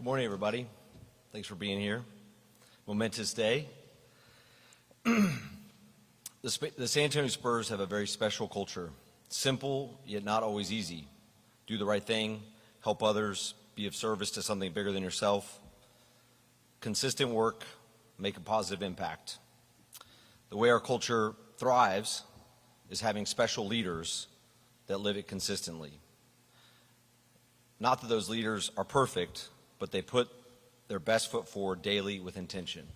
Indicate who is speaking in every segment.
Speaker 1: morning, everybody. Thanks for being here. Momentous day. The San Antonio Spurs have a very special culture. Simple, yet not always easy. Do the right thing, help others, be of service to something bigger than yourself. Consistent work, make a positive impact. The way our culture thrives is having special leaders that live it consistently. Not that those leaders are perfect, but they put their best foot forward daily with intention.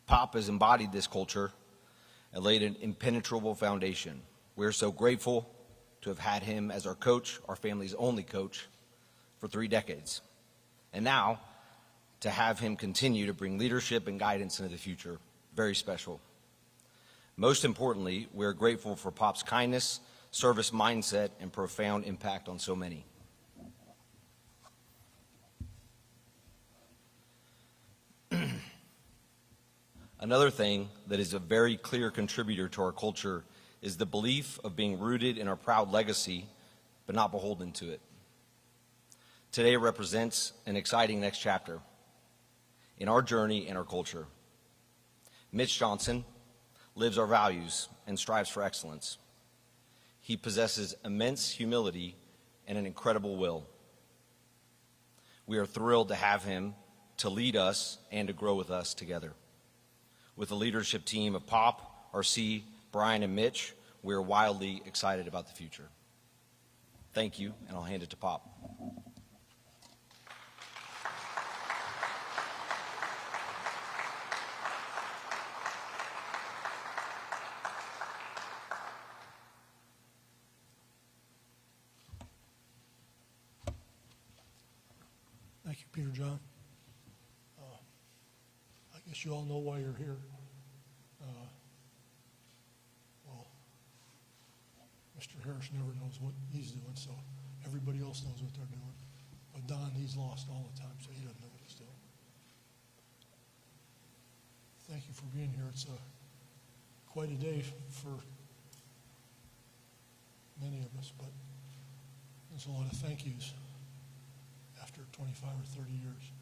Speaker 1: Pop has embodied this culture and laid an impenetrable foundation. We're so grateful to have had him as our coach, our family's only coach, for 3 decades. And now, to have him continue to bring leadership and guidance into the future, very special. Most importantly, we're grateful for Pop's kindness, service mindset, and profound impact on so many. Another thing that is a very clear contributor to our culture is the belief of being rooted in our proud legacy, but not beholden to it. Today represents an exciting next chapter in our journey and our culture. Mitch Johnson lives our values and strives for excellence. He possesses immense humility and an incredible will. We are thrilled to have him to lead us and to grow with us together. With the leadership team of Pop, RC, Brian, and Mitch, we are wildly excited about the future. Thank you, and I'll hand it to Pop.
Speaker 2: Thank you, Peter John. I guess you all know why you're here. Well, Mr. Harris never knows what he's doing, so everybody else knows what they're doing. But Don, he's lost all the time, so he doesn't know what he's doing. Thank you for being here. It's quite a day for many of us, but there's a lot of thank yous after 25 or 30 years.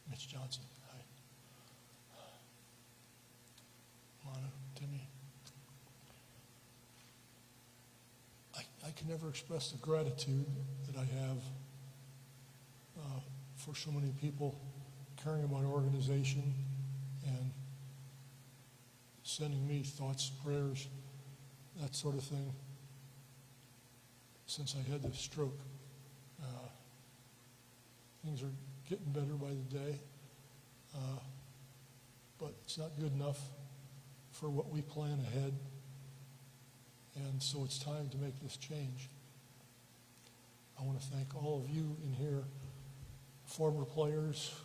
Speaker 2: Mitch Johnson, hi. Manu, Timmy. I can never express the gratitude that I have for so many people caring about our organization and sending me thoughts, prayers, that sort of thing, since I had this stroke. Things are getting better by the day, but it's not good enough for what we plan ahead, and so it's time to make this change. I want to thank all of you in here, former players,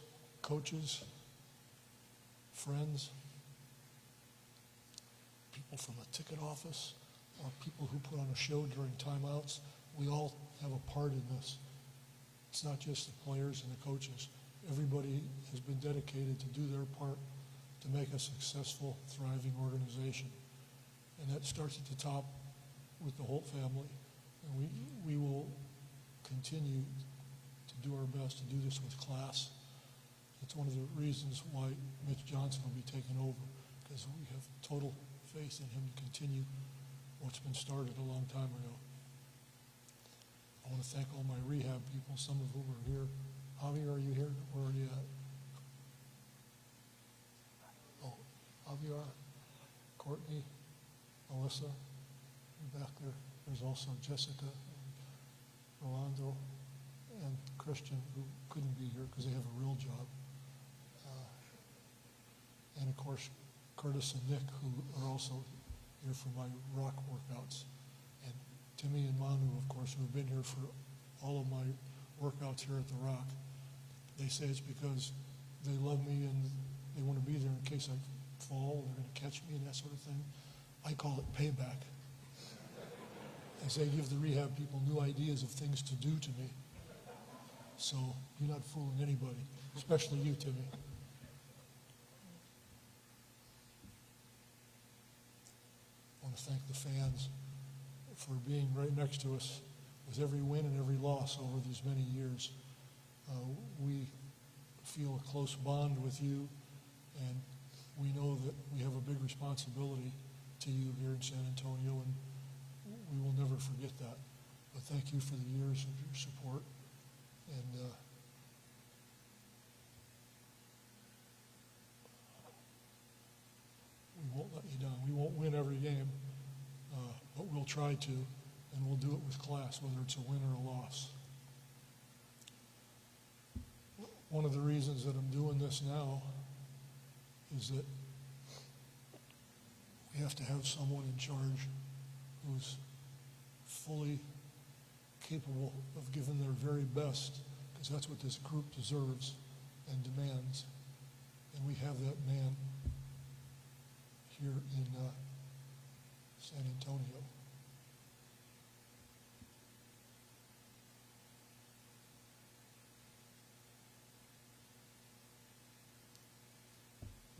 Speaker 2: coaches, friends, people from the ticket office, or people who put on a show during timeouts. We all have a part in this. It's not just the players and the coaches. Everybody has been dedicated to do their part to make a successful, thriving organization. And that starts at the top with the whole family. And we will continue to do our best to do this with class. It's one of the reasons why Mitch Johnson will be taking over, because we have total faith in him to continue what's been started a long time ago. I want to thank all my rehab people, some of whom are here. Javier, are you here? Where are you at? Oh, Javier, Courtney, Melissa, back there. There's also Jessica, Rolando, and Christian, who couldn't be here because they have a real job. And of course, Curtis and Nick, who are also here for my rock workouts. And Timmy and Manu, of course, who have been here for all of my workouts here at the Rock. They say it's because they love me and they want to be there in case I fall, they're going to catch me and that sort of thing. I call it payback. As they give the rehab people new ideas of things to do to me. So you're not fooling anybody, especially you, Timmy. want to thank the fans for being right next to us with every win and every loss over these many years. We feel a close bond with you, and we know that we have a big responsibility to you here in San Antonio, and we will never forget that. But thank you for the years of your support, and we won't let you down. We won't win every game, but we'll try to, and we'll do it with class, whether it's a win or a loss. One of the reasons that I'm doing this now is that we have to have someone in charge who's fully capable of giving their very best, because that's what this group deserves and demands. And we have that man here in San Antonio.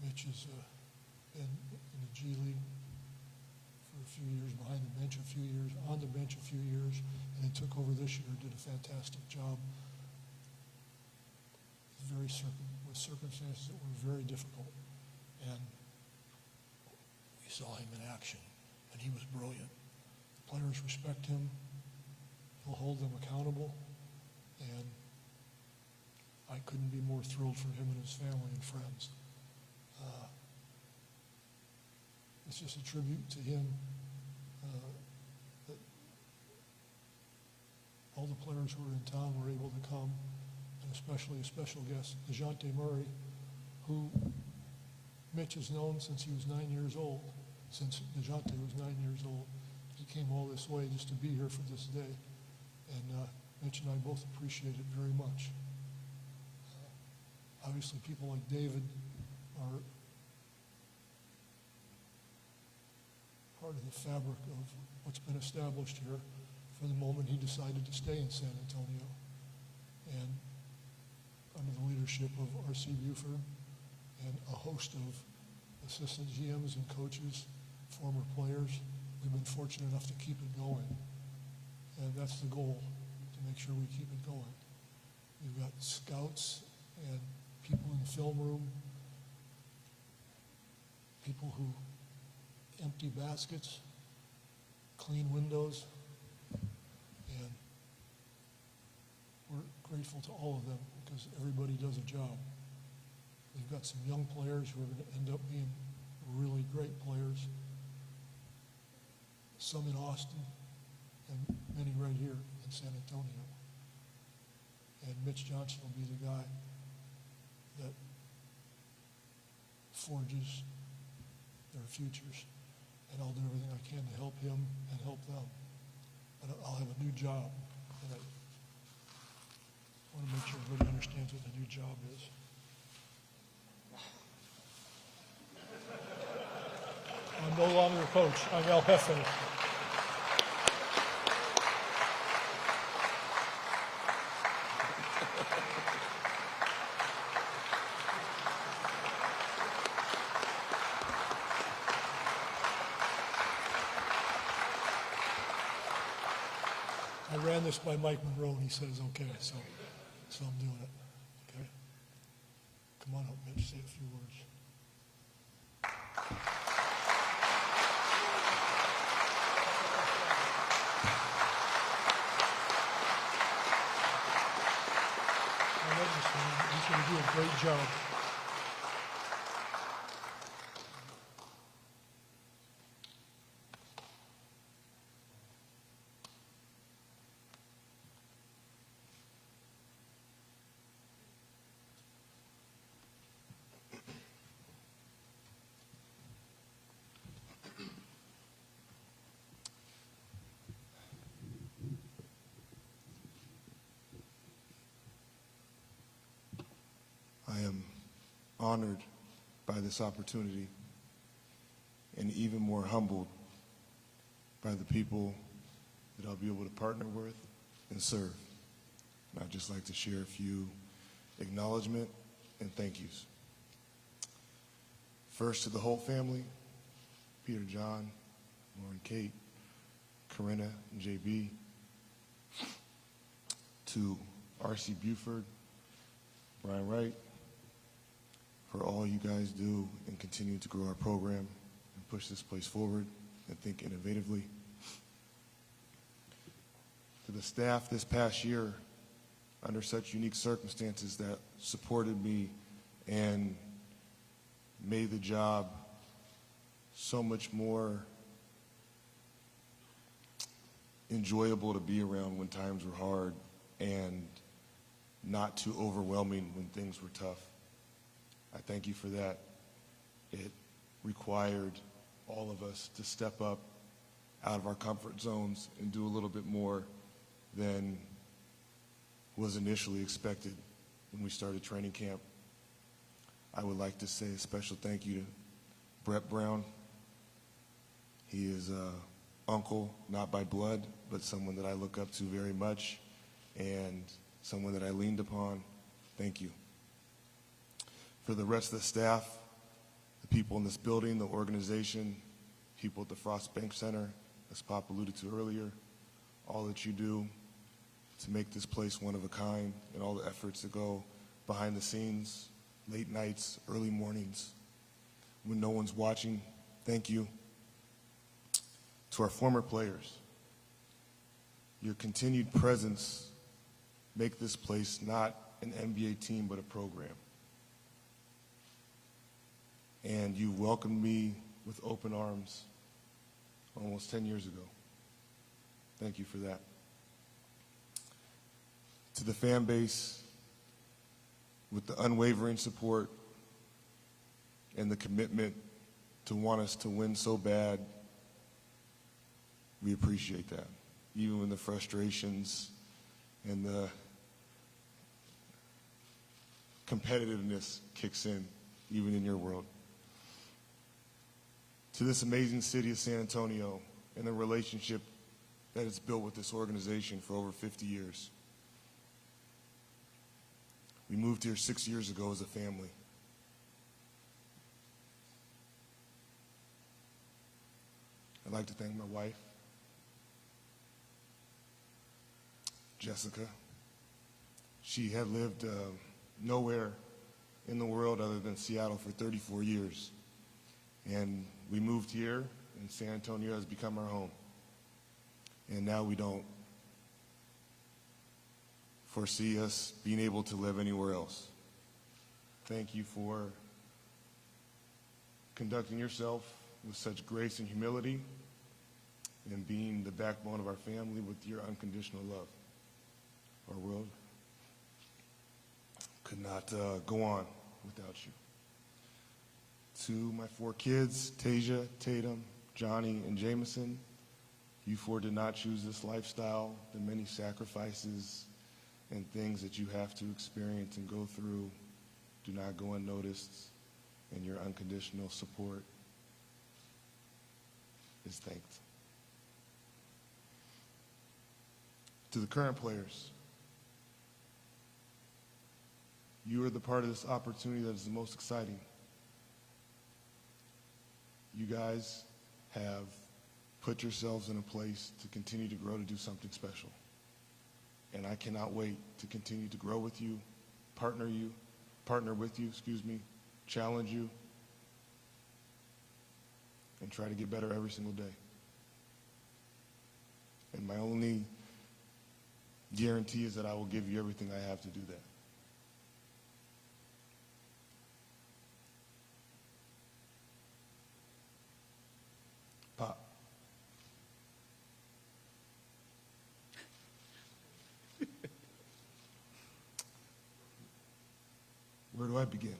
Speaker 2: Mitch has been in the G League for a few years, behind the bench a few years, on the bench a few years, and then took over this year, did a fantastic job. With circumstances that were very difficult. And we saw him in action, and he was brilliant. The players respect him. He'll hold them accountable, and I couldn't be more thrilled for him and his family and friends. It's just a tribute to him that all the players who were in town were able to come, and especially a special guest, DeJounte Murray, who Mitch has known since he was 9 years old. Since DeJounte was 9 years old, he came all this way just to be here for this day, and Mitch and I both appreciate it very much. Obviously, people like David are part of the fabric of what's been established here from the moment he decided to stay in San Antonio. And under the leadership of R.C. Buford and a host of assistant GMs and coaches, former players, we've been fortunate enough to keep it going. And that's the goal, to make sure we keep it going. We've got scouts and people in the film room, people who empty baskets, clean windows, and we're grateful to all of them because everybody does a job. We've got some young players who are going to end up being really great players, some in Austin and many right here in San Antonio. And Mitch Johnson will be the guy that forges their futures. And I'll do everything I can to help him and help them. But I'll have a new job. And I want to make sure everybody understands what the new job is. I'm no longer a coach. I'm El Jefe. I ran this by Mike Monroe, and he says, okay, so I'm doing it, okay? Come on up, Mitch, say a few words. I love this man. He's going to do a great job.
Speaker 3: I am honored by this opportunity and even more humbled by the people that I'll be able to partner with and serve. And I'd just like to share a few acknowledgement and thank yous. First to the Holt family, Peter, John, Lauren Kate, Corinna, and JB, to R.C. Buford, Brian Wright, for all you guys do in continuing to grow our program and push this place forward and think innovatively. To the staff this past year, under such unique circumstances, that supported me and made the job so much more enjoyable to be around when times were hard and not too overwhelming when things were tough. I thank you for that. It required all of us to step up out of our comfort zones and do a little bit more than was initially expected when we started training camp. I would like to say a special thank you to Brett Brown. He is an uncle, not by blood, but someone that I look up to very much and someone that I leaned upon. Thank you. For the rest of the staff, the people in this building, the organization, people at the Frost Bank Center, as Pop alluded to earlier, all that you do to make this place one of a kind, and all the efforts that go behind the scenes, late nights, early mornings, when no one's watching, thank you. To our former players, your continued presence make this place not an NBA team but a program. And you welcomed me with open arms almost 10 years ago. Thank you for that. To the fan base, with the unwavering support and the commitment to want us to win so bad, we appreciate that. Even when the frustrations and the competitiveness kicks in, even in your world. To this amazing city of San Antonio and the relationship that it's built with this organization for over 50 years. We moved here 6 years ago as a family. I'd like to thank my wife, Jessica. She had lived nowhere in the world other than Seattle for 34 years. And we moved here, and San Antonio has become our home. And now we don't foresee us being able to live anywhere else. Thank you for conducting yourself with such grace and humility and being the backbone of our family with your unconditional love. Our world could not go on without you. To my 4 kids, Tasia, Tatum, Johnny, and Jameson, you 4 did not choose this lifestyle. The many sacrifices and things that you have to experience and go through do not go unnoticed, and your unconditional support is thanked. To the current players, you are the part of this opportunity that is the most exciting. You guys have put yourselves in a place to continue to grow, to do something special. And I cannot wait to continue to grow with you, partner with you, challenge you, and try to get better every single day. And my only guarantee is that I will give you everything I have to do that. Pop. Where do I begin?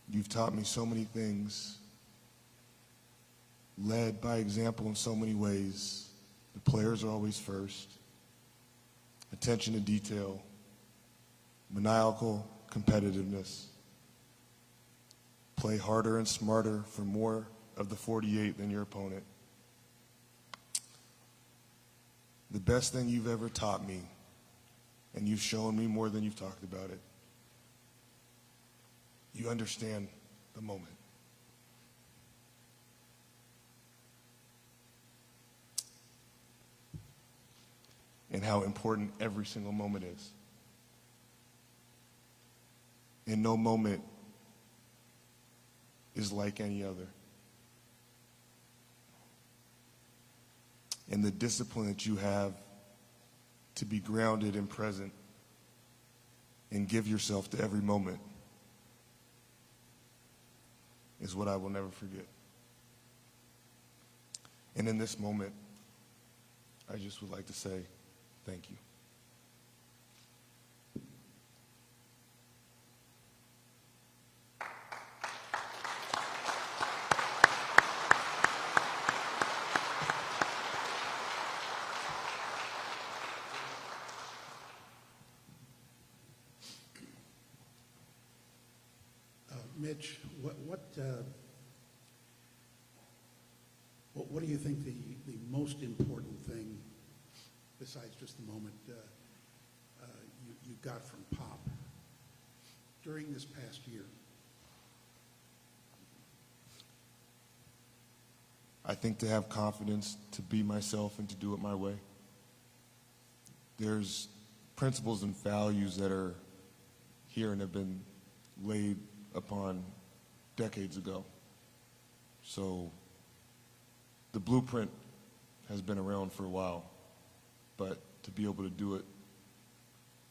Speaker 3: You've taught me so many things, led by example in so many ways. The players are always first. Attention to detail, maniacal competitiveness. Play harder and smarter for more of the 48 than your opponent. The best thing you've ever taught me, and you've shown me more than you've talked about it, you understand the moment. and how important every single moment is. And no moment is like any other. And the discipline that you have to be grounded and present and give yourself to every moment is what I will never forget. And in this moment, I just would like to say thank you.
Speaker 4: Mitch, what do you think the most important thing, besides just the moment you got from Pop during this past year?
Speaker 3: I think to have confidence, to be myself, and to do it my way. There's principles and values that are here and have been laid upon decades ago. So the blueprint has been around for a while, but to be able to do it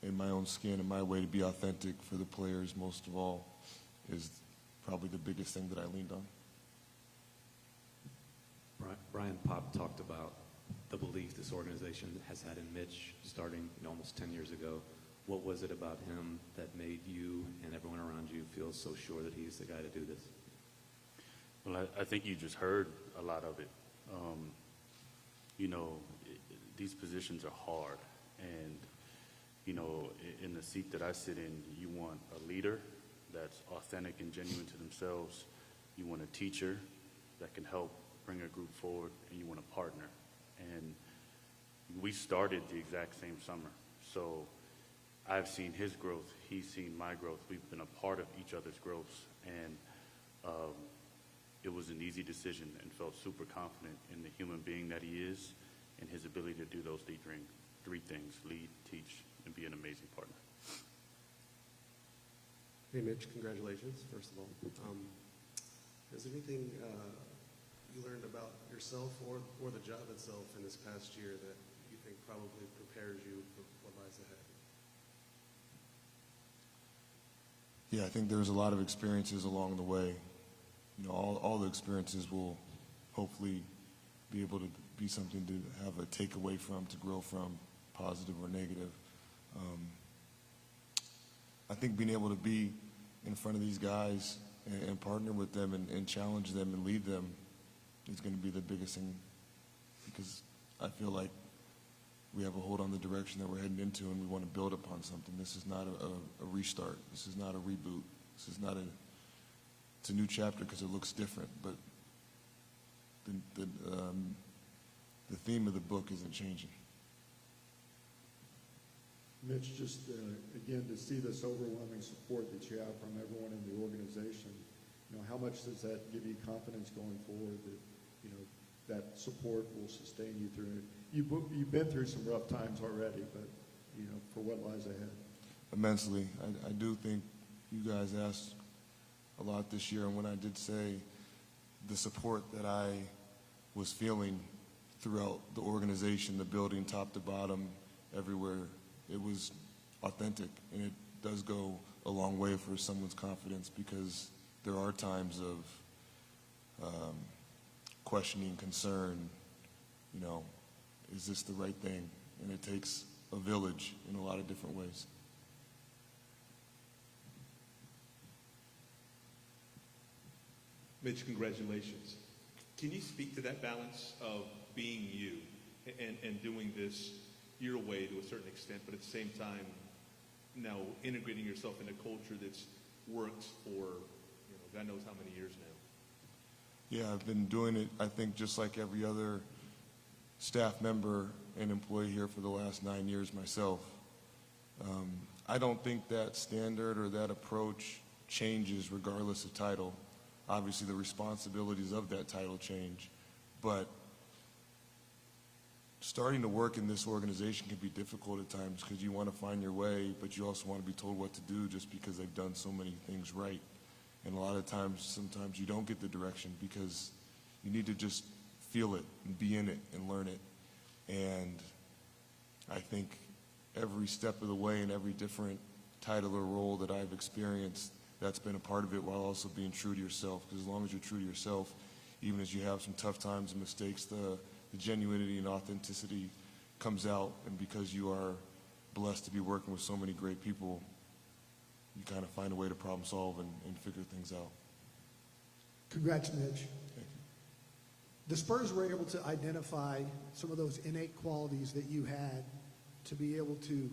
Speaker 3: in my own skin and my way, to be authentic for the players most of all, is probably the biggest thing that I leaned on.
Speaker 5: Brian Pop talked about the belief this organization has had in Mitch starting almost 10 years ago. What was it about him that made you and everyone around you feel so sure that he's the guy to do this?
Speaker 6: Well, I think you just heard a lot of it. These positions are hard. And, in the seat that I sit in, you want a leader that's authentic and genuine to themselves. You want a teacher that can help bring a group forward, and you want a partner. And we started the exact same summer. So I've seen his growth. He's seen my growth. We've been a part of each other's growth. And it was an easy decision, and felt super confident in the human being that he is and his ability to do those three things: lead, teach, and be an amazing partner.
Speaker 7: Hey, Mitch, congratulations, first of all. Is there anything you learned about yourself or the job itself in this past year that you think probably prepares you for what lies ahead?
Speaker 3: Yeah, I think there's a lot of experiences along the way. All the experiences will hopefully be able to be something to have a takeaway from, to grow from, positive or negative. I think being able to be in front of these guys and partner with them and challenge them and lead them is going to be the biggest thing, because I feel like we have a hold on the direction that we're heading into, and we want to build upon something. This is not a restart. This is not a reboot. This is not it's a new chapter because it looks different, but the theme of the book isn't changing.
Speaker 8: Mitch, just again, to see this overwhelming support that you have from everyone in the organization, how much does that give you confidence going forward that, that support will sustain you through it? You've been through some rough times already, but, for what lies ahead?
Speaker 3: Immensely. I do think you guys asked a lot this year, and when I did say the support that I was feeling throughout the organization, the building, top to bottom, everywhere, it was authentic, and it does go a long way for someone's confidence, because there are times of questioning, concern, is this the right thing? And it takes a village in a lot of different ways.
Speaker 9: Mitch, congratulations. Can you speak to that balance of being you and doing this your way to a certain extent, but at the same time now integrating yourself in a culture that's worked for God knows how many years now?
Speaker 3: Yeah, I've been doing it, I think, just like every other staff member and employee here for the last 9 years myself. I don't think that standard or that approach changes regardless of title. Obviously, the responsibilities of that title change, but starting to work in this organization can be difficult at times because you want to find your way, but you also want to be told what to do just because they've done so many things right. And a lot of times, sometimes you don't get the direction because you need to just feel it and be in it and learn it. And I think every step of the way and every different title or role that I've experienced, that's been a part of it, while also being true to yourself. Because as long as you're true to yourself, even as you have some tough times and mistakes, the genuinity and authenticity comes out. And because you are blessed to be working with so many great people, you kind of find a way to problem solve and figure things out.
Speaker 4: Congrats, Mitch.
Speaker 3: Thank you.
Speaker 4: The Spurs were able to identify some of those innate qualities that you had to be able to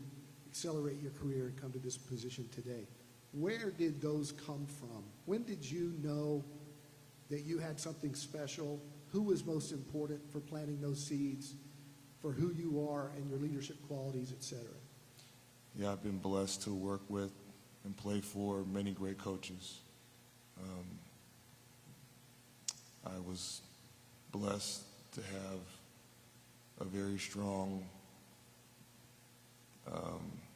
Speaker 4: accelerate your career and come to this position today. Where did those come from? When did you know that you had something special? Who was most important for planting those seeds for who you are and your leadership qualities, et cetera?
Speaker 3: Yeah, I've been blessed to work with and play for many great coaches. I was blessed to have a very strong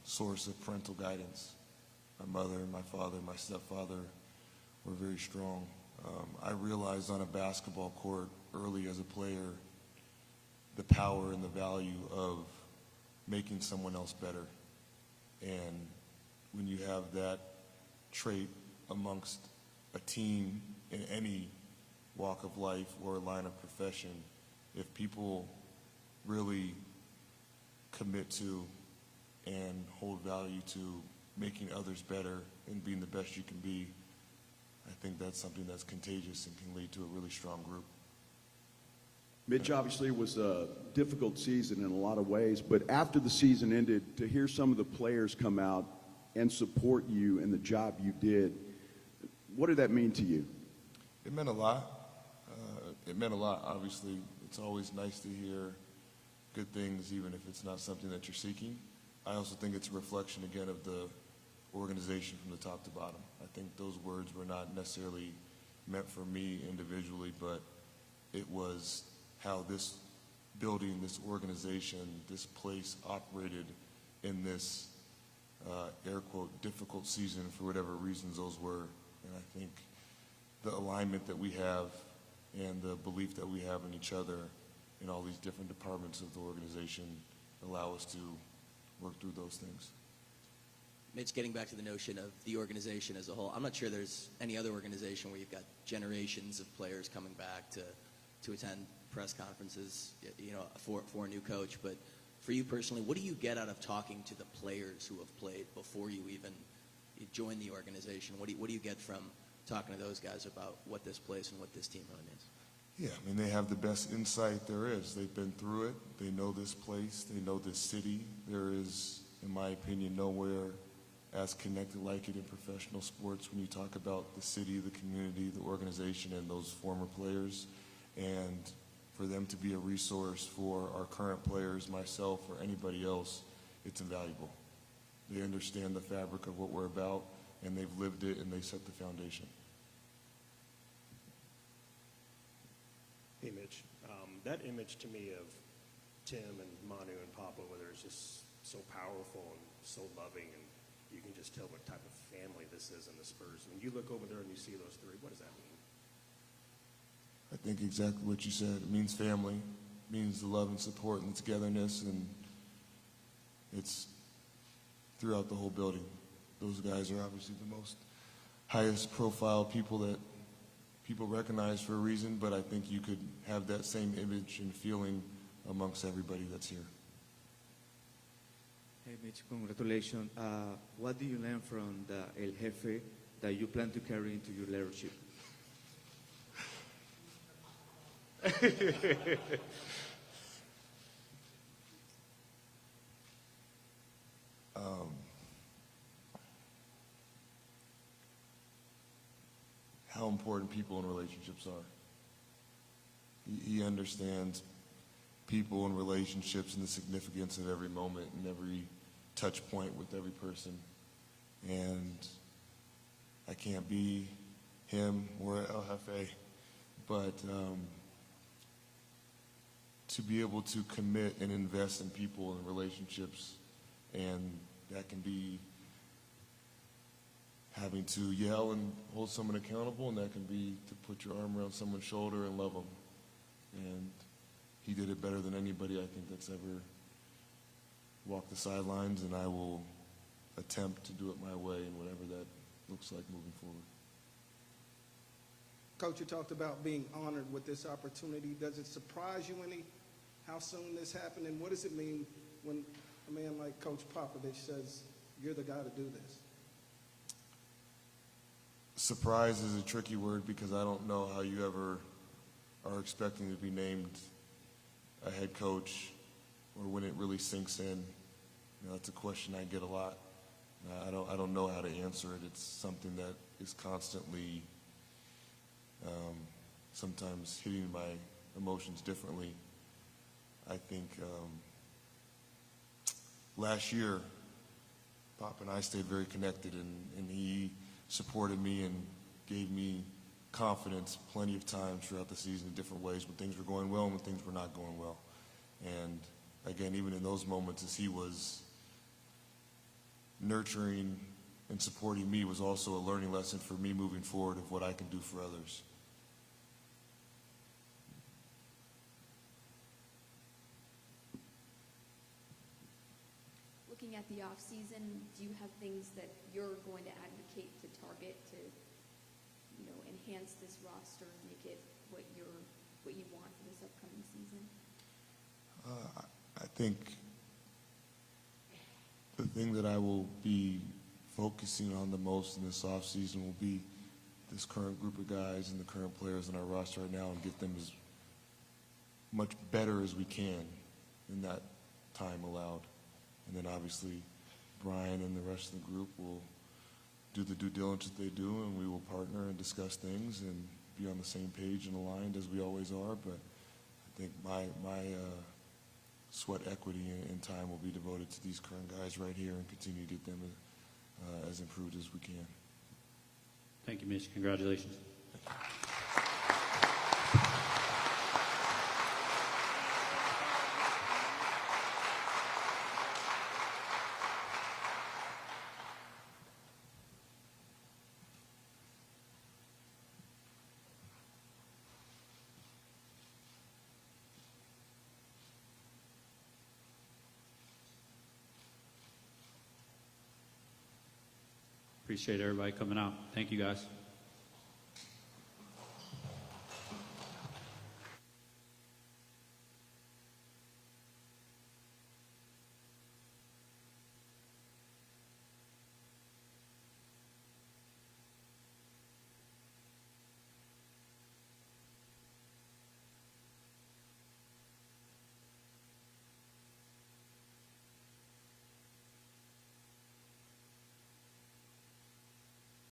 Speaker 3: source of parental guidance. My mother, my father, my stepfather were very strong. I realized on a basketball court early as a player the power and the value of making someone else better. And when you have that trait amongst a team in any walk of life or line of profession, if people really commit to and hold value to making others better and being the best you can be, I think that's something that's contagious and can lead to a really strong group.
Speaker 10: Mitch, obviously, was a difficult season in a lot of ways, but after the season ended, to hear some of the players come out and support you and the job you did, what did that mean to you?
Speaker 3: It meant a lot. It meant a lot. Obviously, it's always nice to hear good things, even if it's not something that you're seeking. I also think it's a reflection, again, of the organization from the top to bottom. I think those words were not necessarily meant for me individually, but it was how this building, this organization, this place operated in this, air quote, difficult season for whatever reasons those were. And I think the alignment that we have and the belief that we have in each other in all these different departments of the organization allow us to work through those things.
Speaker 11: Mitch, getting back to the notion of the organization as a whole, I'm not sure there's any other organization where you've got generations of players coming back to attend press conferences, you know, for a new coach. But for you personally, what do you get out of talking to the players who have played before you even join the organization? What do you get from talking to those guys about what this place and what this team really means?
Speaker 3: Yeah, I mean, they have the best insight there is. They've been through it. They know this place. They know this city. There is, in my opinion, nowhere as connected like it in professional sports when you talk about the city, the community, the organization, and those former players. And for them to be a resource for our current players, myself, or anybody else, it's invaluable. They understand the fabric of what we're about, and they've lived it, and they set the foundation.
Speaker 12: Hey, Mitch. That image to me of Tim and Manu and Papa, whether it's just so powerful and so loving, and you can just tell what type of family this is in the Spurs. When you look over there and you see those three, what does that mean?
Speaker 3: I think exactly what you said. It means family, it means the love and support and the togetherness, and it's throughout the whole building. Those guys are obviously the most highest profile people that people recognize for a reason, but I think you could have that same image and feeling amongst everybody that's here.
Speaker 13: Hey Mitch, congratulations. What do you learn from the El Jefe that you plan to carry into your leadership?
Speaker 3: How important people and relationships are. He understands people and relationships and the significance of every moment and every touch point with every person. And I can't be him or El Jefe, but to be able to commit and invest in people and relationships, and that can be having to yell and hold someone accountable, and that can be to put your arm around someone's shoulder and love them. And he did it better than anybody I think that's ever walked the sidelines, and I will attempt to do it my way and whatever that looks like moving forward.
Speaker 14: Coach, you talked about being honored with this opportunity. Does it surprise you any how soon this happened, and what does it mean when a man like Coach Popovich says, you're the guy to do this?
Speaker 3: Surprise is a tricky word because I don't know how you ever are expecting to be named a head coach or when it really sinks in. You know, that's a question I get a lot. I don't know how to answer it. It's something that is constantly sometimes hitting my emotions differently. I think last year, Pop and I stayed very connected, and he supported me and gave me confidence plenty of times throughout the season in different ways when things were going well and when things were not going well. And again, even in those moments, as he was nurturing and supporting me, was also a learning lesson for me moving forward of what I can do for others.
Speaker 15: Looking at the off season, do you have things that you're going to advocate to target to, you know, enhance this roster and make it what you want for this upcoming season?
Speaker 3: I think the thing that I will be focusing on the most in this offseason will be this current group of guys and the current players in our roster right now and get them as much better as we can in that time allowed. And then obviously Brian and the rest of the group will do the due diligence they do, and we will partner and discuss things and be on the same page and aligned as we always are. But I think my sweat equity and time will be devoted to these current guys right here and continue to get them as improved as we can.
Speaker 16: Thank you, Mitch. Congratulations. Appreciate everybody coming out. Thank you, guys.